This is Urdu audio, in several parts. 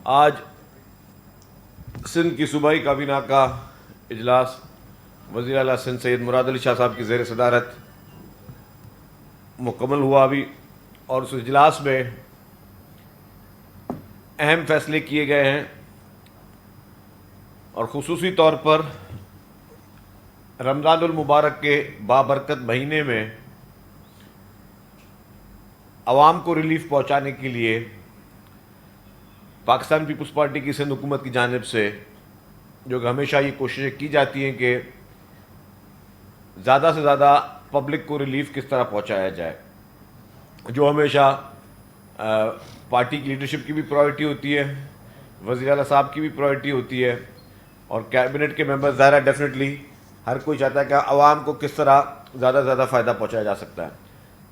آج سندھ کی صوبائی کابینہ کا اجلاس وزیر اعلیٰ سندھ سید مراد علی شاہ صاحب کی زیر صدارت مکمل ہوا ابھی، اور اس اجلاس میں اہم فیصلے کیے گئے ہیں، اور خصوصی طور پر رمضان المبارک کے بابرکت مہینے میں عوام کو ریلیف پہنچانے کے لیے پاکستان پیپلز پارٹی کی سندھ حکومت کی جانب سے جو کہ ہمیشہ یہ کوششیں کی جاتی ہیں کہ زیادہ سے زیادہ پبلک کو ریلیف کس طرح پہنچایا جائے، جو ہمیشہ پارٹی کی لیڈرشپ کی بھی پرائیورٹی ہوتی ہے، وزیر اعلیٰ صاحب کی بھی پرائیورٹی ہوتی ہے، اور کیبنٹ کے ممبر ظاہرہ ڈیفینیٹلی ہر کوئی چاہتا ہے کہ عوام کو کس طرح زیادہ سے زیادہ فائدہ پہنچایا جا سکتا ہے۔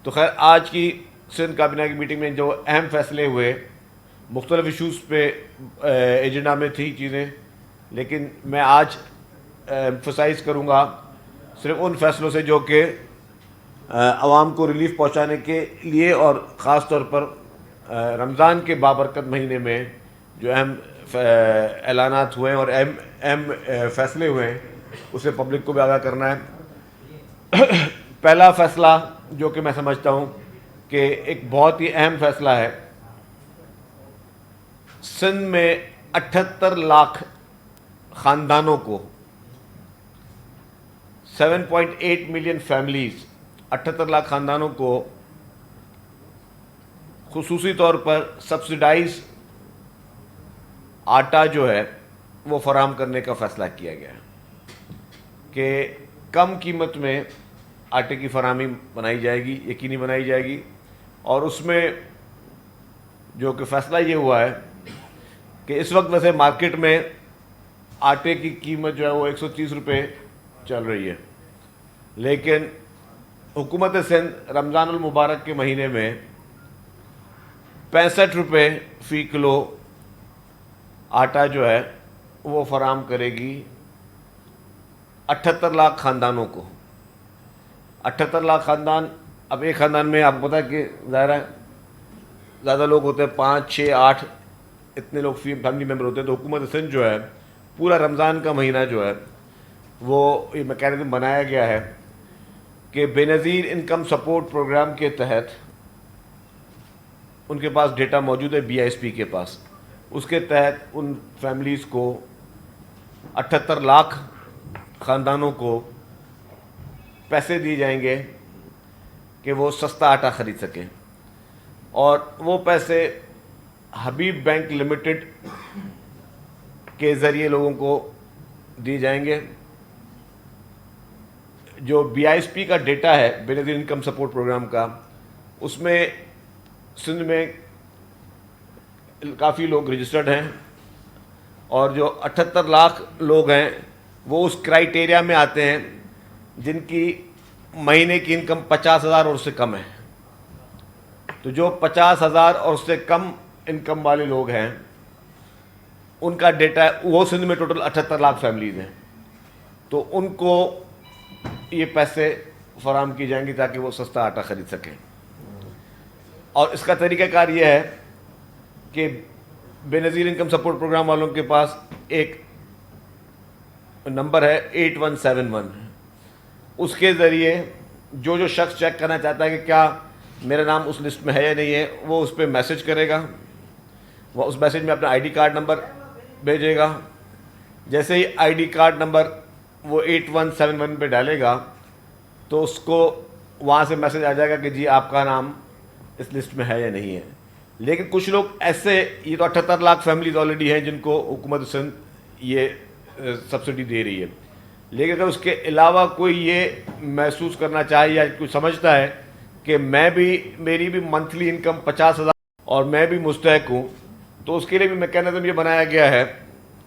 تو خیر، آج کی سندھ کابینہ کی میٹنگ میں جو اہم فیصلے ہوئے، مختلف ایشوز پہ ایجنڈا میں تھی چیزیں، لیکن میں آج ایمفسائز کروں گا صرف ان فیصلوں سے جو کہ عوام کو ریلیف پہنچانے کے لیے، اور خاص طور پر رمضان کے بابرکت مہینے میں جو اہم اعلانات ہوئے ہیں اور اہم فیصلے ہوئے ہیں، اسے پبلک کو بھی آگاہ کرنا ہے۔ پہلا فیصلہ جو کہ میں سمجھتا ہوں کہ ایک بہت ہی اہم فیصلہ ہے، سندھ میں 78 لاکھ خاندانوں کو 7.8 ملین فیملیز، 78 لاکھ خاندانوں کو خصوصی طور پر سبسڈائز آٹا جو ہے وہ فراہم کرنے کا فیصلہ کیا گیا ہے کہ کم قیمت میں آٹے کی فراہمی بنائی جائے گی، یقینی بنائی جائے گی، اور اس میں جو کہ فیصلہ یہ ہوا ہے کہ اس وقت ویسے مارکیٹ میں آٹے کی قیمت جو ہے وہ 130 روپے چل رہی ہے، لیکن حکومت سندھ رمضان المبارک کے مہینے میں 65 روپے فی کلو آٹا جو ہے وہ فراہم کرے گی 78 لاکھ خاندانوں کو۔ 78 لاکھ خاندان، اب ایک خاندان میں آپ کو پتہ ہے کہ ظاہر ہے زیادہ لوگ ہوتے ہیں، 5 6 8 اتنے لوگ فیملی ممبر ہوتے ہیں، تو حکومت سندھ جو ہے پورا رمضان کا مہینہ جو ہے وہ یہ میکینزم بنایا گیا ہے کہ بے نظیر انکم سپورٹ پروگرام کے تحت ان کے پاس ڈیٹا موجود ہے، بی آئی ایس پی کے پاس، اس کے تحت ان فیملیز کو 78 لاکھ خاندانوں کو پیسے دیے جائیں گے کہ وہ سستا آٹا خرید سکیں، اور وہ پیسے حبیب بینک لمیٹڈ کے ذریعے لوگوں کو دیے جائیں گے۔ جو بی آئی ایس پی کا ڈیٹا ہے، بے نظیر انکم سپورٹ پروگرام کا، اس میں سندھ میں کافی لوگ رجسٹرڈ ہیں، اور جو 78 لاکھ لوگ ہیں وہ اس کرائیٹیریا میں آتے ہیں جن کی مہینے کی انکم 50,000 اور اس سے کم ہے۔ تو جو 50,000 اور اس سے کم انکم والے لوگ ہیں ان کا ڈیٹا، وہ سندھ میں ٹوٹل 78 لاکھ فیملیز ہیں، تو ان کو یہ پیسے فراہم کی جائیں گی تاکہ وہ سستا آٹا خرید سکیں۔ اور اس کا طریقہ کار یہ ہے کہ بے نظیر انکم سپورٹ پروگرام والوں کے پاس ایک نمبر ہے 8171، اس کے ذریعے جو شخص چیک کرنا چاہتا ہے کہ کیا میرا نام اس لسٹ میں ہے یا نہیں ہے، وہ اس پہ میسج کرے گا، وہ اس میسج میں اپنا آئی ڈی کارڈ نمبر بھیجے گا۔ جیسے ہی آئی ڈی کارڈ نمبر وہ 8171 پہ ڈالے گا تو اس کو وہاں سے میسج آ جائے گا کہ جی آپ کا نام اس لسٹ میں ہے یا نہیں ہے۔ لیکن کچھ لوگ ایسے، یہ تو 78 لاکھ فیملیز آلریڈی ہیں جن کو حکومت سندھ یہ سبسڈی دے رہی ہے، لیکن اگر اس کے علاوہ کوئی یہ محسوس کرنا چاہے یا کوئی سمجھتا ہے کہ میری بھی منتھلی انکم 50,000 اور میں بھی مستحق ہوں، تو اس کے لیے بھی میکینزم یہ بنایا گیا ہے،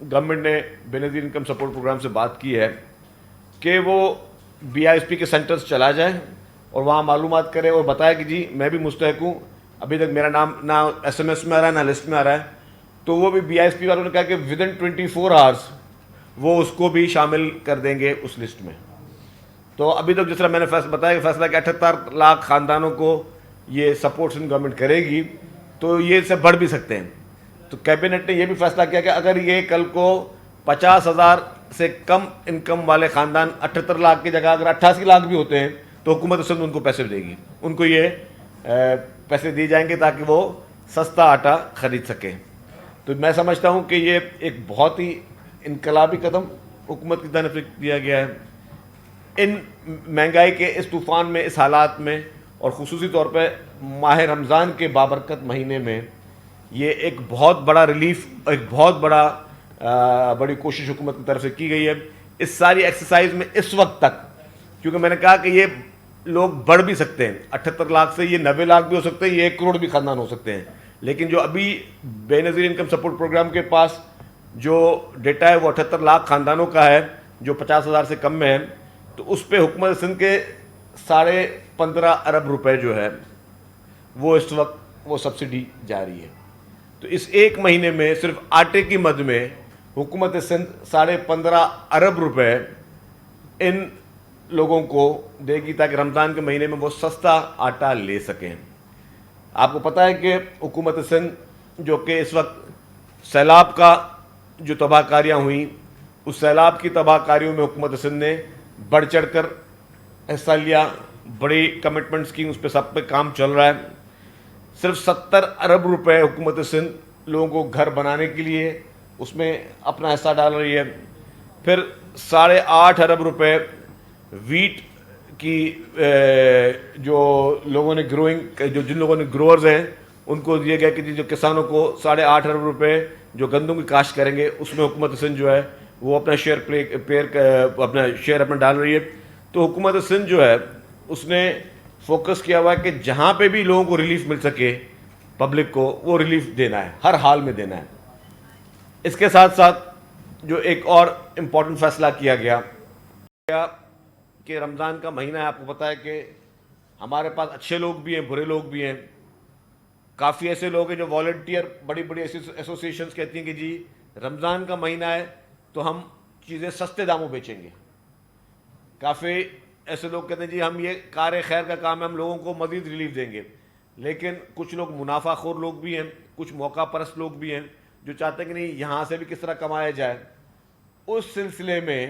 گورنمنٹ نے بے نظیر انکم سپورٹ پروگرام سے بات کی ہے کہ وہ بی آئی ایس پی کے سینٹرز چلا جائے اور وہاں معلومات کرے اور بتائے کہ جی میں بھی مستحق ہوں، ابھی تک میرا نام نہ ایس ایم ایس میں آ رہا ہے نہ لسٹ میں آ رہا ہے، تو وہ بھی بی آئی ایس پی والوں نے کہا کہ ودن 24 آورس وہ اس کو بھی شامل کر دیں گے اس لسٹ میں۔ تو ابھی تک جس طرح میں نے بتایا کہ فیصلہ کہ 78 لاکھ خاندانوں کو یہ سپورٹ سندھ گورنمنٹ کرے گی، تو یہ اس سے بڑھ بھی سکتے ہیں۔ تو کیبنٹ نے یہ بھی فیصلہ کیا کہ اگر یہ کل کو 50,000 سے کم انکم والے خاندان 78 لاکھ کی جگہ اگر 88 لاکھ بھی ہوتے ہیں تو حکومت سندھ ان کو پیسے دے گی, ان کو یہ پیسے دیے جائیں گے تاکہ وہ سستا آٹا خرید سکیں. تو میں سمجھتا ہوں کہ یہ ایک بہت ہی انقلابی قدم حکومت کی طرف سے دیا گیا ہے. ان مہنگائی کے اس طوفان میں, اس حالات میں, اور خصوصی طور پہ ماہ رمضان کے بابرکت مہینے میں یہ ایک بہت بڑا ریلیف, ایک بہت بڑی کوشش حکومت کی طرف سے کی گئی ہے. اس ساری ایکسرسائز میں اس وقت تک, کیونکہ میں نے کہا کہ یہ لوگ بڑھ بھی سکتے ہیں, 78 لاکھ سے یہ 90 لاکھ بھی ہو سکتے ہیں, یہ 1 کروڑ بھی خاندان ہو سکتے ہیں, لیکن جو ابھی بے نظیر انکم سپورٹ پروگرام کے پاس جو ڈیٹا ہے وہ 78 لاکھ خاندانوں کا ہے جو 50,000 سے کم میں ہے. تو اس پہ حکومت سندھ کے 15.5 ارب روپے جو ہے وہ اس وقت وہ سبسڈی جاری ہے. تو اس ایک مہینے میں صرف آٹے کی مد میں حکومت سندھ 15.5 ارب روپے ان لوگوں کو دے گی تاکہ رمضان کے مہینے میں وہ سستا آٹا لے سکیں. آپ کو پتہ ہے کہ حکومت سندھ جو کہ اس وقت سیلاب کا جو تباہ کاریاں ہوئیں, اس سیلاب کی تباہ کاریوں میں حکومت سندھ نے بڑھ چڑھ کر حصہ لیا, بڑی کمٹمنٹس کی, اس پہ سب پہ کام چل رہا ہے. صرف 70 ارب روپے حکومت سندھ لوگوں کو گھر بنانے کے لیے اس میں اپنا حصہ ڈال رہی ہے. پھر 8.5 ارب روپے ویٹ کی جو لوگوں نے جن لوگوں نے گروورز ہیں ان کو دیے گئے کہ جو کسانوں کو 8.5 ارب روپے جو گندم کی کاشت کریں گے اس میں حکومت سندھ جو ہے وہ اپنا شیئر اپنا ڈال رہی ہے. تو حکومت سندھ جو ہے اس نے فوکس کیا ہوا ہے کہ جہاں پہ بھی لوگوں کو ریلیف مل سکے, پبلک کو وہ ریلیف دینا ہے, ہر حال میں دینا ہے. اس کے ساتھ ساتھ جو ایک اور امپورٹنٹ فیصلہ کیا گیا کہ رمضان کا مہینہ ہے, آپ کو پتہ ہے کہ ہمارے پاس اچھے لوگ بھی ہیں, برے لوگ بھی ہیں. کافی ایسے لوگ ہیں جو والنٹیئر, بڑی بڑی ایسوسیشنز کہتی ہیں کہ جی رمضان کا مہینہ ہے تو ہم چیزیں سستے داموں بیچیں گے. کافی ایسے لوگ کہتے ہیں جی ہم یہ کار خیر کا کام ہے, ہم لوگوں کو مزید ریلیف دیں گے. لیکن کچھ لوگ منافع خور لوگ بھی ہیں, کچھ موقع پرست لوگ بھی ہیں جو چاہتے ہیں کہ نہیں یہاں سے بھی کس طرح کمایا جائے. اس سلسلے میں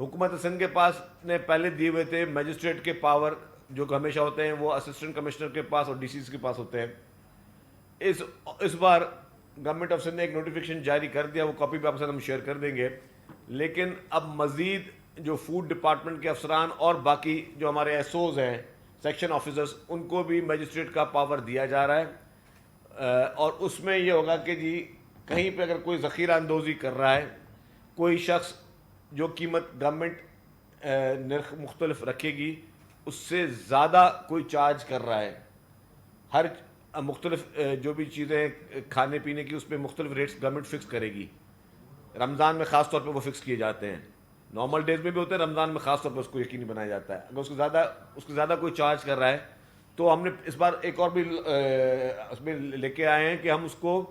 حکومت سندھ کے پاس نے پہلے دیے ہوئے تھے میجسٹریٹ کے پاور جو کہ ہمیشہ ہوتے ہیں وہ اسسٹنٹ کمشنر کے پاس اور ڈی سیز کے پاس ہوتے ہیں. اس بار گورنمنٹ آف سندھ نے ایک نوٹیفیکیشن جاری کر دیا, وہ کاپی بھی آپ سے ہم شیئر کر دیں گے. لیکن اب مزید جو فوڈ ڈپارٹمنٹ کے افسران اور باقی جو ہمارے ایس اوز ہیں, سیکشن آفیسرز, ان کو بھی میجسٹریٹ کا پاور دیا جا رہا ہے. اور اس میں یہ ہوگا کہ جی کہیں پہ اگر کوئی ذخیرہ اندوزی کر رہا ہے, کوئی شخص جو قیمت گورنمنٹ نرخ مختلف رکھے گی اس سے زیادہ کوئی چارج کر رہا ہے, ہر مختلف جو بھی چیزیں کھانے پینے کی اس پہ مختلف ریٹس گورنمنٹ فکس کرے گی. رمضان میں خاص طور پہ وہ فکس کیے جاتے ہیں, نارمل ڈیز میں بھی ہوتے ہیں, رمضان میں خاص طور پہ اس کو یقینی بنایا جاتا ہے. اگر اس کو زیادہ کوئی چارج کر رہا ہے تو ہم نے اس بار ایک اور بھی اس میں لے کے آئے ہیں کہ ہم اس کو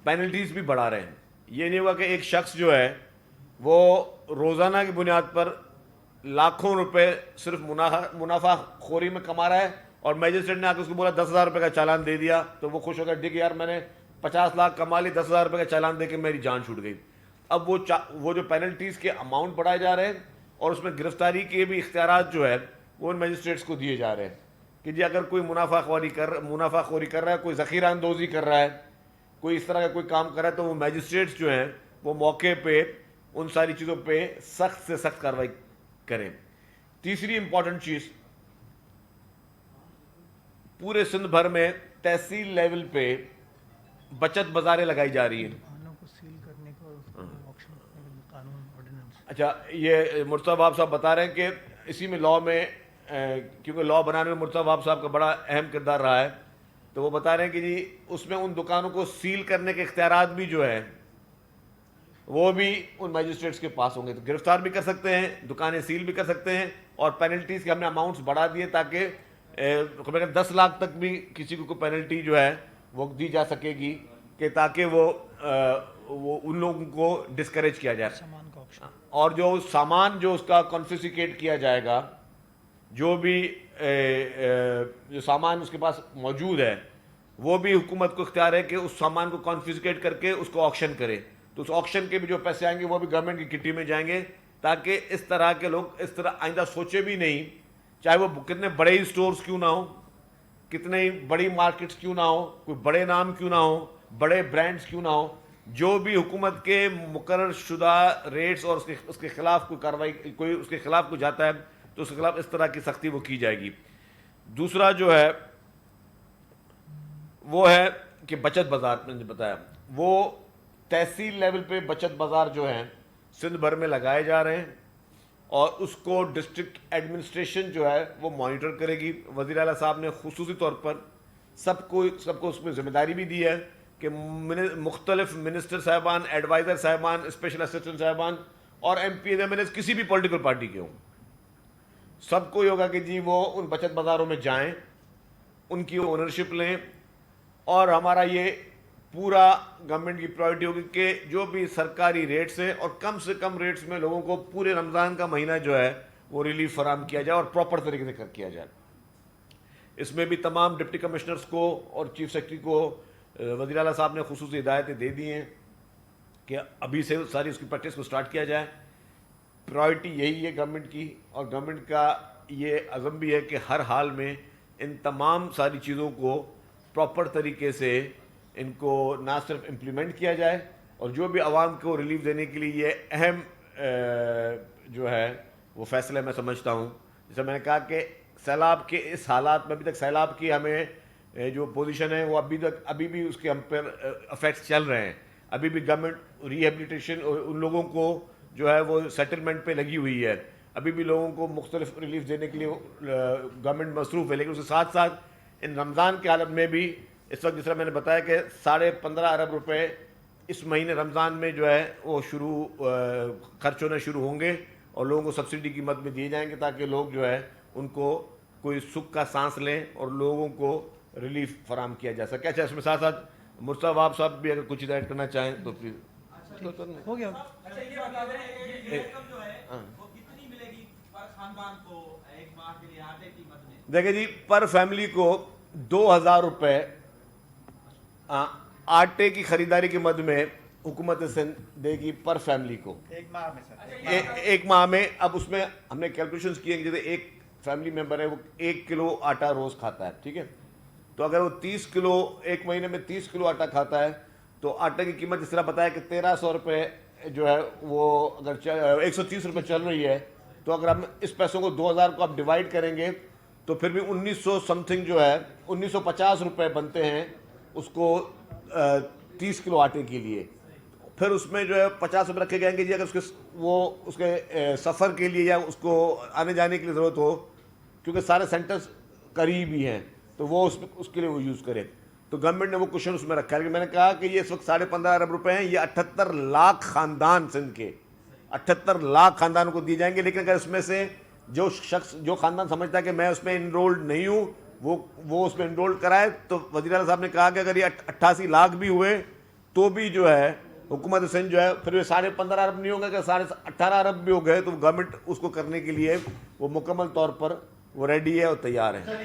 پینلٹیز بھی بڑھا رہے ہیں. یہ نہیں ہوا کہ ایک شخص جو ہے وہ روزانہ کی بنیاد پر لاکھوں روپے صرف منافع خوری میں کما رہا ہے اور میجسٹریٹ نے آ کے اس کو بولا 10,000 روپے کا چالان دے دیا تو وہ خوش ہو گیا, دیکھ یار میں نے 50 لاکھ کما لی, 10,000 روپے کا چالان دے کے میری جان چھوٹ گئی. اب وہ جو پینلٹیز کے اماؤنٹ بڑھائے جا رہے ہیں اور اس میں گرفتاری کے بھی اختیارات جو ہے وہ ان میجسٹریٹس کو دیے جا رہے ہیں کہ جی اگر کوئی منافع خوری کر رہا ہے, کوئی ذخیرہ اندوزی کر رہا ہے, کوئی اس طرح کا کوئی کام کر رہا ہے تو وہ میجسٹریٹس جو ہیں وہ موقع پہ ان ساری چیزوں پہ سخت سے سخت کارروائی کریں. تیسری امپورٹنٹ چیز, پورے سندھ بھر میں تحصیل لیول پہ بچت بازاریں لگائی جا رہی ہیں. اچھا, یہ مرتضیٰ وہاب صاحب بتا رہے ہیں کہ اسی میں لاء میں, کیونکہ لاء بنانے میں مرتضیٰ وہاب صاحب کا بڑا اہم کردار رہا ہے, تو وہ بتا رہے ہیں کہ جی اس میں ان دکانوں کو سیل کرنے کے اختیارات بھی جو ہے وہ بھی ان میجسٹریٹس کے پاس ہوں گے. تو گرفتار بھی کر سکتے ہیں, دکانیں سیل بھی کر سکتے ہیں, اور پینلٹیز کے ہم نے اماؤنٹس بڑھا دیے تاکہ 10 لاکھ تک بھی کسی کو کوئی پینلٹی جو ہے وہ دی جا سکے گی کہ تاکہ وہ ان لوگوں کو ڈسکریج کیا جائے. اور جو سامان جو اس کا کنفسکیٹ کیا جائے گا, جو بھی جو سامان اس کے پاس موجود ہے وہ بھی حکومت کو اختیار ہے کہ اس سامان کو کانفiscate کر کے اس کو آکشن کرے. تو اس آکشن کے بھی جو پیسے آئیں گے وہ بھی گورنمنٹ کی کٹی میں جائیں گے, تاکہ اس طرح کے لوگ اس طرح آئندہ سوچے بھی نہیں, چاہے وہ کتنے بڑے ہی سٹورز کیوں نہ ہوں, کتنے ہی بڑی مارکیٹس کیوں نہ ہوں, کوئی بڑے نام کیوں نہ ہوں, بڑے برانڈز کیوں نہ ہوں, جو بھی حکومت کے مقرر شدہ ریٹس اور اس کے خلاف کوئی کارروائی, کوئی اس کے خلاف کوئی جاتا ہے تو اس کے خلاف اس طرح کی سختی وہ کی جائے گی. دوسرا جو ہے وہ ہے کہ بچت بازار, میں نے بتایا وہ تحصیل لیول پہ بچت بازار جو ہیں سندھ بھر میں لگائے جا رہے ہیں, اور اس کو ڈسٹرکٹ ایڈمنسٹریشن جو ہے وہ مانیٹر کرے گی. وزیر اعلیٰ صاحب نے خصوصی طور پر سب کو اس میں ذمہ داری بھی دی ہے کہ مختلف منسٹر صاحبان, ایڈوائزر صاحبان, اسپیشل اسسٹنٹ صاحبان اور M P M L A کسی بھی پولیٹیکل پارٹی کے ہوں, سب کو یہ ہوگا کہ جی وہ ان بچت بازاروں میں جائیں, ان کی اونرشپ لیں, اور ہمارا یہ پورا گورنمنٹ کی پرائرٹی ہوگی کہ جو بھی سرکاری ریٹس ہیں اور کم سے کم ریٹس میں لوگوں کو پورے رمضان کا مہینہ جو ہے وہ ریلیف فراہم کیا جائے اور پراپر طریقے سے کیا جائے. اس میں بھی تمام ڈپٹی کمشنرز کو اور چیف سیکرٹری کو وزیر اعلیٰ صاحب نے خصوصی ہدایتیں دے دی ہیں کہ ابھی سے ساری اس کی پریکٹس کو سٹارٹ کیا جائے. پرائرٹی یہی ہے گورنمنٹ کی, اور گورنمنٹ کا یہ عزم بھی ہے کہ ہر حال میں ان تمام ساری چیزوں کو پراپر طریقے سے ان کو نہ صرف امپلیمنٹ کیا جائے, اور جو بھی عوام کو ریلیف دینے کے لیے یہ اہم جو ہے وہ فیصلہ میں سمجھتا ہوں. جیسے میں نے کہا کہ سیلاب کے اس حالات میں ابھی تک سیلاب کی ہمیں جو پوزیشن ہے وہ ابھی بھی اس کے ہم پر افیکٹس چل رہے ہیں. ابھی بھی گورنمنٹ ریہیبلیٹیشن ان لوگوں کو جو ہے وہ سیٹلمنٹ پہ لگی ہوئی ہے, ابھی بھی لوگوں کو مختلف ریلیف دینے کے لیے گورنمنٹ مصروف ہے. لیکن اس کے ساتھ ساتھ ان رمضان کے حالت میں بھی اس وقت جس طرح میں نے بتایا کہ 15.5 ارب روپے اس مہینے رمضان میں جو ہے وہ خرچ ہونے شروع ہوں گے, اور لوگوں کو سبسڈی کی مد میں دیے جائیں گے تاکہ لوگ جو ہے ان کو کوئی سکھ کا سانس لیں اور لوگوں کو ریلیف فراہم کیا جا سکے. اچھا, اس میں ساتھ ساتھ مرتضیٰ وہاب صاحب بھی اگر کچھ ہدایت کرنا چاہیں تو پھر ہو گیا. دیکھیں جی, پر فیملی کو 2,000 روپے آٹے کی خریداری کی مد میں حکومت سندھ دے گی پر فیملی کو ایک ماہ میں. اب اس میں ہم نے کیلکولیشنز کیے کہ جیسے ایک فیملی ممبر ہے وہ 1 کلو آٹا روز کھاتا ہے, ٹھیک ہے, تو اگر وہ 30 کلو ایک مہینے میں 30 کلو آٹا کھاتا ہے تو آٹے کی قیمت جس طرح بتایا کہ 1,300 روپے جو ہے وہ اگر 130 روپے چل رہی ہے, تو اگر ہم اس پیسوں کو 2,000 کو آپ ڈیوائڈ کریں گے تو پھر بھی 1,900 سم تھنگ جو ہے 1,950 روپے بنتے ہیں اس کو 30 کلو آٹے کے لیے. پھر اس میں جو ہے 50 روپے رکھے جائیں گے جی اگر اس کے سفر کے لیے یا اس کو آنے جانے کے لیے ضرورت ہو, کیونکہ سارے سینٹرز قریب ہی ہیں تو وہ اس کے لیے وہ یوز کرے. تو گورنمنٹ نے وہ کوشچن اس میں رکھا ہے. میں نے کہا کہ یہ اس وقت 15.5 ارب روپے ہیں, یہ 78 لاکھ خاندان سندھ کے 78 لاکھ خاندانوں کو دیے جائیں گے. لیکن اگر اس میں سے جو خاندان سمجھتا ہے کہ میں اس میں انرولڈ نہیں ہوں وہ اس میں انرولڈ کرائے, تو وزیر اعلیٰ صاحب نے کہا کہ اگر یہ 88 لاکھ بھی ہوئے تو بھی جو ہے حکومت سندھ جو ہے پھر یہ 15.5 ارب نہیں ہوگا کہ 18.5 ارب بھی ہو گئے تو گورنمنٹ اس کو کرنے کے لیے وہ مکمل طور پر وہ ریڈی ہے اور تیار ہے.